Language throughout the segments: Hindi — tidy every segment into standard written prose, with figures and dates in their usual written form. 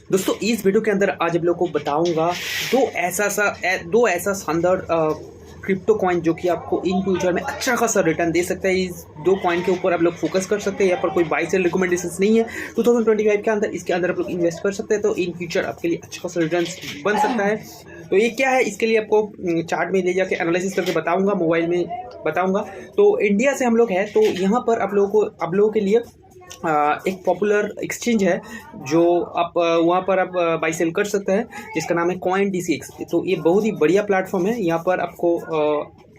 दोस्तों इस वीडियो के अंदर आज आप लोगों को बताऊंगा दो ऐसा शानदार क्रिप्टो कॉइन जो कि आपको इन फ्यूचर में अच्छा खासा रिटर्न दे सकता है। इस दो कॉइन के ऊपर आप लोग फोकस कर सकते हैं। यहाँ पर कोई बाई सेल रिकमेंडेशन नहीं है। 2025 के अंदर इसके अंदर आप लोग इन्वेस्ट कर सकते हैं, तो इन फ्यूचर आपके लिए अच्छा खासा रिटर्न बन सकता है। तो ये क्या है, इसके लिए आपको चार्ट में ले जाके एनालिसिस करके बताऊंगा, मोबाइल में बताऊंगा। तो इंडिया से हम लोग हैं, तो यहाँ पर आप लोगों के लिए एक पॉपुलर एक्सचेंज है जो आप वहाँ पर आप बाई सेल कर सकते हैं, जिसका नाम है CoinDCX। तो ये बहुत ही बढ़िया प्लेटफॉर्म है। यहाँ पर आपको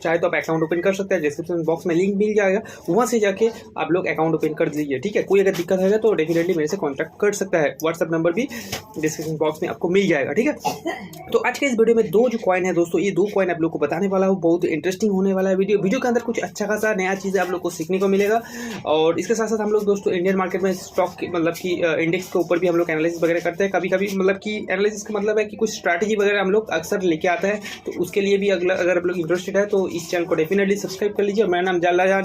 चाहे तो आप अकाउंट ओपन कर सकते हैं, डिस्क्रिप्शन बॉक्स में लिंक मिल जाएगा, वहाँ से जाके आप लोग अकाउंट ओपन कर लीजिए। ठीक है, कोई अगर दिक्कत है तो डेफिनेटली मेरे से कॉन्टैक्ट कर सकता है। व्हाट्सअप नंबर भी डिस्क्रिप्शन बॉक्स में आपको मिल जाएगा। ठीक है, तो आज के इस वीडियो में दो जो कॉइन है दोस्तों, ये दो कॉइन आप लोग को बताने वाला हूँ। बहुत इंटरेस्टिंग होने वाला है वीडियो के अंदर कुछ अच्छा खासा नया चीज़ आप लोग को सीखने को मिलेगा। और इसके साथ साथ हम लोग दोस्तों इंडियन मार्केट में स्टॉक मतलब कि इंडेक्स के ऊपर भी हम लोग एनालिसिस वगैरह करते हैं। कभी कभी मतलब कि एनालिसिस का मतलब है कि कुछ स्ट्रैटेजी वगैरह हम लोग अक्सर लेके आता है। तो उसके लिए भी अगर आप लोग इंटरेस्टेड है तो इस चैनल को डेफिनेटली सब्सक्राइब कर लीजिए। और मेरा नाम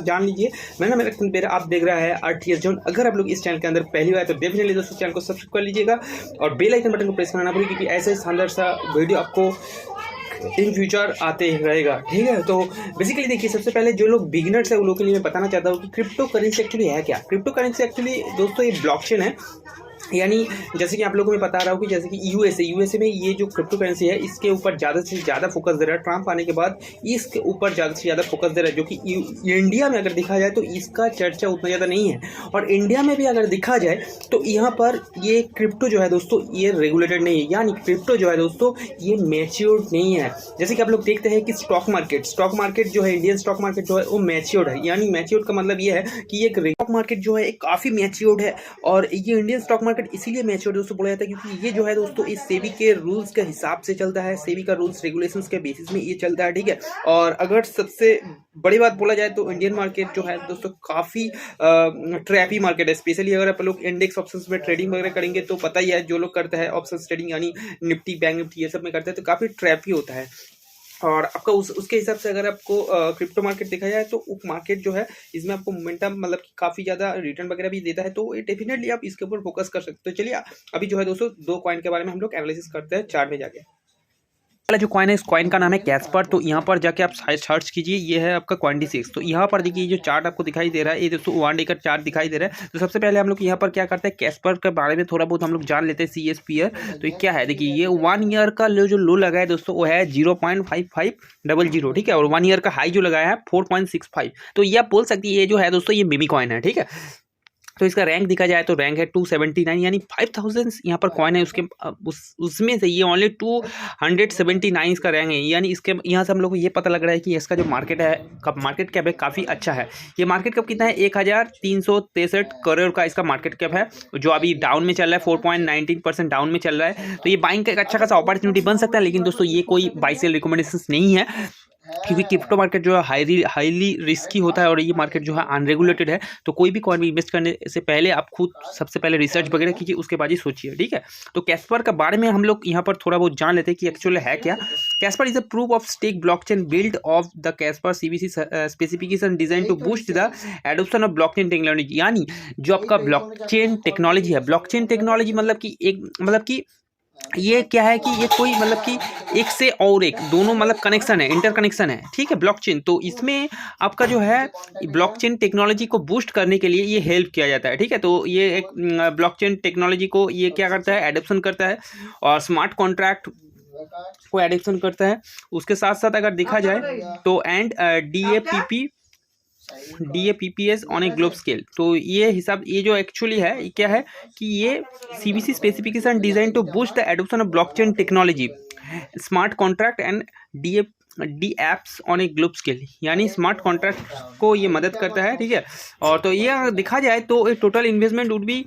जान लीजिए, मेरा नाम मेरा आप देख रहा है RTS जोन। अगर आप लोग इस चैनल के अंदर पहली बार तो डेफिनेटली दोस्तों चैनल को सब्सक्राइब कर लीजिएगा और बेल आइकन बटन को प्रेस करना भूलिए, क्योंकि ऐसे शानदार सा वीडियो आपको इन फ्यूचर आते रहेगा। ठीक है, तो बेसिकली देखिए, सबसे पहले जो लोग बिगिनर्स है उन लोगों के लिए मैं बताना चाहता हूँ कि क्रिप्टो करेंसी एक्चुअली है क्या। क्रिप्टो करेंसी एक्चुअली दोस्तों ये ब्लॉकचेन है। यानी जैसे कि आप लोगों को मैं बता रहा हूँ कि जैसे कि यूएसए में ये जो क्रिप्टो करेंसी है, इसके ऊपर ज़्यादा से ज़्यादा फोकस दे रहा है। ट्रम्प आने के बाद इसके ऊपर ज़्यादा से ज़्यादा फोकस दे रहा है, जो कि इंडिया में अगर देखा जाए तो इसका चर्चा उतना ज़्यादा नहीं है। और इंडिया में भी अगर देखा जाए तो यहाँ पर ये क्रिप्टो जो है दोस्तों ये रेगुलेटेड नहीं है। यानी क्रिप्टो जो है दोस्तों ये मैच्योर्ड नहीं है। जैसे कि आप लोग देखते हैं कि स्टॉक मार्केट जो है, इंडियन स्टॉक मार्केट जो है वो मैच्योर्ड है। यानी मैच्योर्ड का मतलब ये है कि एक स्टॉक मार्केट जो है काफ़ी मैच्योर्ड है। और ये इंडियन स्टॉक मार्केट इसीलिए मैच्योर्ड दोस्तों बोला जाता है क्योंकि ये जो है दोस्तों इस सेबी के रूल्स के हिसाब से चलता है। सेबी का रूल्स रेगुलेशंस के बेसिस में ये चलता है। ठीक है, और अगर सबसे बड़ी बात बोला जाए तो इंडियन मार्केट जो है दोस्तों काफ़ी ट्रैपी मार्केट है। स्पेशली अगर आप लोग इंडेक्स ऑप्शंस में ट्रेडिंग वगैरह करेंगे तो पता ही है, जो लोग करते हैं ऑप्शंस ट्रेडिंग यानी निफ्टी बैंक निफ्टी ये सब में करते हैं, तो काफ़ी ट्रैपी होता है। और आपका उसके हिसाब से अगर आपको क्रिप्टो मार्केट देखा जाए तो मार्केट जो है इसमें आपको मोमेंटम मतलब कि काफ़ी ज़्यादा रिटर्न वगैरह भी देता है। तो ये डेफिनेटली आप इसके ऊपर फोकस कर सकते हो। चलिए अभी जो है दोस्तों दो कॉइन के बारे में हम लोग एनालिसिस करते हैं चार्ट में जाके। पहला जो कॉइन है, इस कॉइन का नाम है कैस्पर। तो यहाँ पर जाके आप सर्च कीजिए, ये है आपका CoinDCX। तो यहाँ पर देखिए जो चार्ट आपको दिखाई दे रहा है, ये दोस्तों 1 डे का चार्ट दिखाई दे रहा है। तो सबसे पहले हम लोग यहाँ पर क्या करते हैं, कैस्पर के बारे में थोड़ा बहुत हम लोग जान लेते हैं। CSPR तो ये क्या है, देखिए ये 1 ईयर का जो लो लगा है दोस्तों वो है 0.5500। ठीक है, और 1 ईयर का हाई जो लगाया है 4.65। तो ये आप बोल सकती है ये जो है दोस्तों ये मेमी कॉइन है। ठीक है, तो इसका रैंक दिखा जाए तो रैंक है 279, यानी 5000 यहाँ पर कॉइन है। उसके उसमें से ये ओनली 279 इसका रैंक है। यानी इसके यहाँ से हम लोग को ये पता लग रहा है कि इसका जो मार्केट कैप है काफ़ी अच्छा है। ये मार्केट कैप कितना है, 1363 करोड़ का इसका मार्केट कैप है, जो अभी डाउन में चल रहा है, 4.19% डाउन में चल रहा है। तो ये बाइंग का एक अच्छा खासा अपॉर्चुनिटी बन सकता है। लेकिन दोस्तों ये कोई बाई सेल रिकमेंडेशन नहीं है, क्योंकि क्रिप्टो मार्केट जो है हाईली रिस्की होता है और ये मार्केट जो है अनरेगुलेटेड है। तो कोई भी कॉइन में इन्वेस्ट करने से पहले आप खुद सबसे पहले रिसर्च वगैरह कीजिए, उसके बाद ही सोचिए। ठीक है, तो कैस्पर के बारे में हम लोग यहाँ पर थोड़ा बहुत जान लेते हैं कि एक्चुअली है क्या। Casper is a proof of stake blockchain build of the Casper CBC specification design to boost the adoption of blockchain technology. यानी जो आपका ब्लॉकचेन टेक्नोलॉजी है, ब्लॉकचेन टेक्नोलॉजी मतलब कि ये क्या है कि ये कोई मतलब कि एक से और एक दोनों मतलब कनेक्शन है, इंटरकनेक्शन है। ठीक है, ब्लॉकचेन तो इसमें आपका जो है ब्लॉकचेन टेक्नोलॉजी को बूस्ट करने के लिए ये हेल्प किया जाता है। ठीक है, तो ये एक ब्लॉकचेन टेक्नोलॉजी को ये क्या करता है, एडॉप्शन करता है और स्मार्ट कॉन्ट्रैक्ट को एडॉप्शन करता है। उसके साथ साथ अगर देखा जाए तो and DAPPS on a globe scale. तो ये हिसाब ये जो एक्चुअली है ये क्या है कि ये CBC specification design to boost the adoption of blockchain technology, smart contract and D apps on a globe scale. यानी स्मार्ट कॉन्ट्रैक्ट को ये मदद करता है। ठीक है, और तो ये अगर देखा जाए तो एक टोटल इन्वेस्टमेंट वुड भी,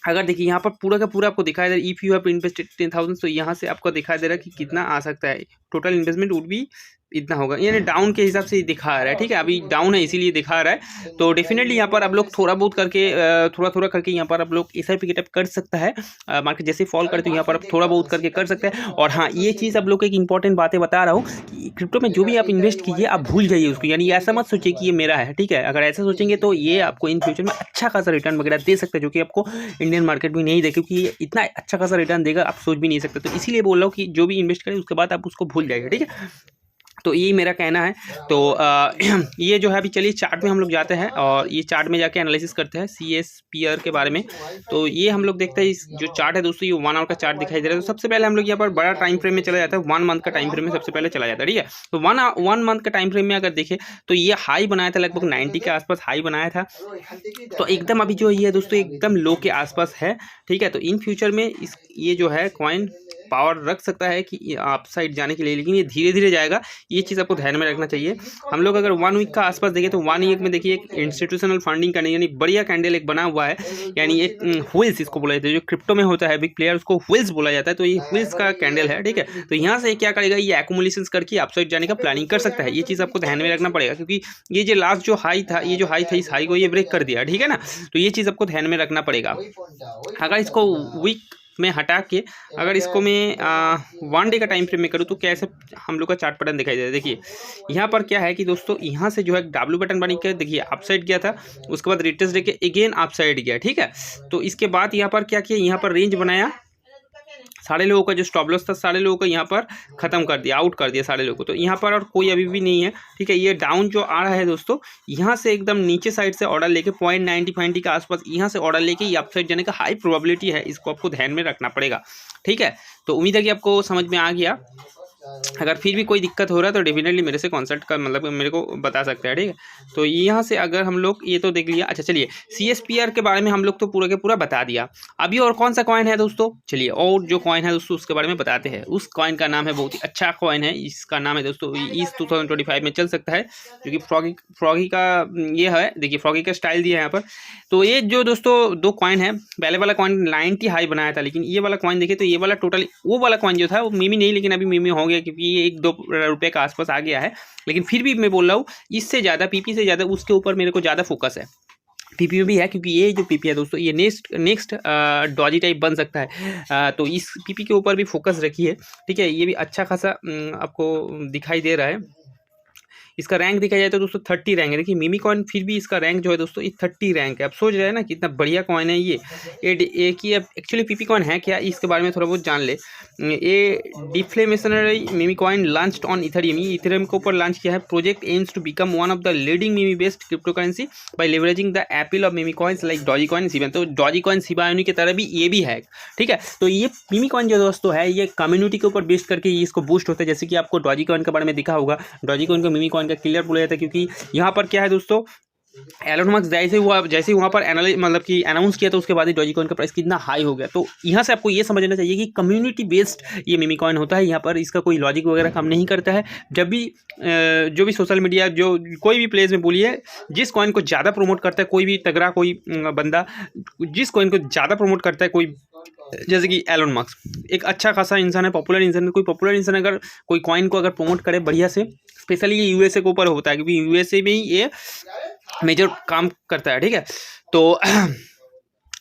अगर देखिए यहाँ पर पूरा का पूरा आपको दिखाई दे रहा है, इफ़ यू हैव इन्वेस्टेड 10,000, तो यहाँ से आपको दिखाई दे रहा है कि कितना आ सकता है। टोटल इन्वेस्टमेंट वुड बी इतना होगा, यानी डाउन के हिसाब से दिखा रहा है, ठीक है, अभी डाउन है इसीलिए दिखा रहा है। तो डेफिनेटली यहाँ पर आप लोग थोड़ा बहुत करके थोड़ा थोड़ा करके यहाँ पर आप लोग SIP गेटअप कर सकता है। मार्केट जैसे फॉल करते हो यहाँ पर आप थोड़ा बहुत करके कर सकते हैं। और हाँ, ये चीज़ आप लोग को एक इंपॉर्टेंट बातें बता रहा हूँ कि क्रिप्टो में जो भी आप इन्वेस्ट कीजिए आप भूल जाइए उसको, यानी ऐसा मत सोचिए कि ये मेरा है, ठीक है। अगर ऐसा सोचेंगे तो ये आपको इन फ्यूचर में अच्छा खासा रिटर्न वगैरह दे सकता है, जो कि आपको इंडियन मार्केट भी नहीं दे, क्योंकि ये इतना अच्छा खासा रिटर्न देगा आप सोच भी नहीं सकते। तो इसीलिए बोल रहा हूँ कि जो भी इन्वेस्ट करें उसके बाद आप उसको भूल जाइए, ठीक है। तो यही मेरा कहना है। तो ये जो है अभी चलिए चार्ट में हम लोग जाते हैं और ये चार्ट में जाके एनालिसिस करते हैं CSPR के बारे में। तो ये हम लोग देखते हैं, इस जो चार्ट है दोस्तों, ये 1 आवर का चार्ट दिखाई दे रहा है। तो सबसे पहले हम लोग यहाँ पर बड़ा टाइम फ्रेम में चला जाता है, 1 मंथ का टाइम फ्रेम में सबसे पहले चला जाता है, ठीक है। तो 1 मंथ का टाइम फ्रेम में अगर देखें तो ये हाई बनाया था, लगभग 90 के आसपास हाई बनाया था। तो एकदम अभी जो ये दोस्तों एकदम लो के आसपास है, ठीक है। तो इन फ्यूचर में ये जो है कॉइन पावर रख सकता है कि आप साइड जाने के लिए, लेकिन ये धीरे धीरे जाएगा, ये चीज़ आपको ध्यान में रखना चाहिए। हम लोग अगर 1 वीक का आसपास देखें तो 1 वीक में देखिए एक इंस्टीट्यूशनल फंडिंग करने, यानी बढ़िया कैंडल एक बना हुआ है, यानी एक व्हील्स इसको बोला जाता है, जो क्रिप्टो में होता है बिग प्लेयर उसको व्हील्स बोला जाता है। तो ये व्हील्स का कैंडल है, ठीक है। तो यहाँ से क्या करेगा, ये एक्यूमुलेशन करके अपसाइड जाने का प्लानिंग कर सकता है। ये चीज़ आपको ध्यान में रखना पड़ेगा, क्योंकि ये जो लास्ट जो हाई था, ये जो हाई था, इस हाई को ये ब्रेक कर दिया, ठीक है ना। तो ये चीज़ आपको ध्यान में रखना पड़ेगा। अगर इसको वीक में हटा के अगर इसको मैं 1 डे का टाइम फ्रेम में करूँ तो कैसे हम लोग का चार्ट पैटर्न दिखाई दे रहा है। देखिए यहाँ पर क्या है कि दोस्तों यहाँ से जो है W बटन बन के देखिए अपसाइड गया था, उसके बाद रिट्रेस लेके अगेन अपसाइड गया, ठीक है। तो इसके बाद यहाँ पर क्या किया, यहाँ पर रेंज बनाया, सारे लोगों का जो स्टॉप लॉस था सारे लोगों को यहाँ पर खत्म कर दिया, आउट कर दिया सारे लोगों को। तो यहाँ पर और कोई अभी भी नहीं है, ठीक है। ये डाउन जो आ रहा है दोस्तों, यहाँ से एकदम नीचे साइड से ऑर्डर लेके 0.90 के आसपास यहाँ से ऑर्डर लेके ये अपसाइड जाने का हाई प्रोबेबिलिटी है, इसको आपको ध्यान में रखना पड़ेगा, ठीक है। तो उम्मीद है कि आपको समझ में आ गया। अगर फिर भी कोई दिक्कत हो रहा है तो डेफिनेटली मेरे से कंसल्ट कर, मतलब मेरे को बता सकते हैं, ठीक है। तो यहाँ से अगर हम लोग ये तो देख लिया। अच्छा चलिए CSPR के बारे में हम लोग तो पूरा के पूरा बता दिया। अभी और कौन सा कॉइन है दोस्तों, चलिए और जो कॉइन है दोस्तों उसके बारे में बताते हैं। उस कॉइन का नाम है, बहुत ही अच्छा कॉइन है, इसका नाम है दोस्तों इस 2025 में चल सकता है, जो कि फ्रॉगी का ये है। देखिए फ्रॉगी का स्टाइल दिया है यहाँ पर। तो ये जो दोस्तों 2 कॉइन है, पहले वाला कॉइन 90 हाई बनाया था, लेकिन ये वाला कॉइन देखिए तो ये वाला टोटल वो वाला कॉइन जो था वो मीमी नहीं, लेकिन अभी मीमी हो गया क्योंकि ये 1-2 रुपये के आसपास आ गया है। लेकिन फिर भी मैं बोल रहा हूँ इससे ज़्यादा PP से ज़्यादा उसके ऊपर मेरे को ज़्यादा फोकस है। PP में भी है, क्योंकि ये जो PP है दोस्तों ये नेक्स्ट डॉजी टाइप बन सकता है। तो इस PP के ऊपर भी फोकस रखिए, ठीक है। ये भी अच्छा खासा आपको दिखाई दे रहा है। इसका रैंक देखा जाए तो दोस्तों 30 रैंक है। देखिए मिमी कॉइन फिर भी इसका रैंक जो है दोस्तों ये 30 रैंक है। आप सोच रहे हैं ना कितना बढ़िया कॉइन है ये कि एक्चुअली PP कॉइन है क्या, इसके बारे में थोड़ा बहुत जान ले। ये deflationary meme coin launched on Ethereum, ये इथेरियम के ऊपर लॉन्च किया है। Project aims to become one of the leading meme based crypto currency by leveraging the appeal of meme coins like Dogecoin Shiba. तो डॉजी कॉइन शिबा इनु की तरह भी ये भी है, ठीक है। तो ये मिमी कॉइन जो दोस्तों है ये कम्युनिटी के ऊपर बेस्ड करके इसको बूस्ट होता है। जैसे कि आपको डॉजी कॉइन के बारे में दिखा होगा, डॉजी कॉइन को मिमी कॉइन का क्लियर बोला जाता है, क्योंकि यहाँ पर क्या है दोस्तों एलन मस्क जैसे वहाँ पर मतलब कि अनाउंस किया तो उसके बाद ही डॉजी कॉइन का प्राइस कितना हाई हो गया। तो यहाँ से आपको ये समझना चाहिए कि कम्युनिटी बेस्ड ये मिमी कॉइन होता है। यहाँ पर इसका कोई लॉजिक वगैरह काम नहीं करता है। जब भी जो भी सोशल मीडिया जो कोई भी प्लेस में बोलिए, जिस कॉइन को ज़्यादा प्रमोट करता है कोई भी तगड़ा कोई बंदा, जिस कॉइन को ज़्यादा प्रमोट करता है कोई, जैसे कि एलन मस्क एक अच्छा खासा इंसान है, पॉपुलर इंसान है। कोई पॉपुलर इंसान अगर कोई कॉइन को अगर प्रमोट करे बढ़िया से, स्पेशली ये USA के ऊपर होता है, क्योंकि USA में ही ये मेजर काम करता है, ठीक है। तो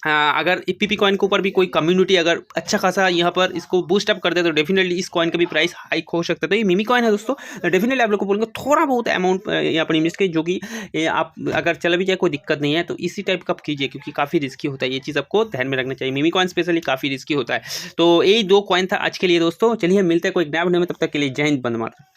अगर PP कॉइन के ऊपर भी कोई कम्युनिटी अगर अच्छा खासा यहाँ पर इसको बूस्ट अप कर दे तो डेफिनेटली इस कॉइन का भी प्राइस हाइक हो सकता है। तो ये मिमी कॉइन है दोस्तों, डेफिनेटली आप लोग को बोलूँगा थोड़ा बहुत अमाउंट यहाँ पर इन्वेस्ट करिए, जो कि आप अगर चला भी जाए कोई दिक्कत नहीं है। तो इसी टाइप का कीजिए, क्योंकि काफ़ी रिस्की होता है, ये चीज़ आपको ध्यान में रखना चाहिए। मिमी कॉइन स्पेशली काफ़ी रिस्की होता है। तो यही 2 कॉइन था आज के लिए दोस्तों। चलिए मिलते हैं कोई नया वीडियो में, तब तक के लिए जय हिंद, वंदे मातरम।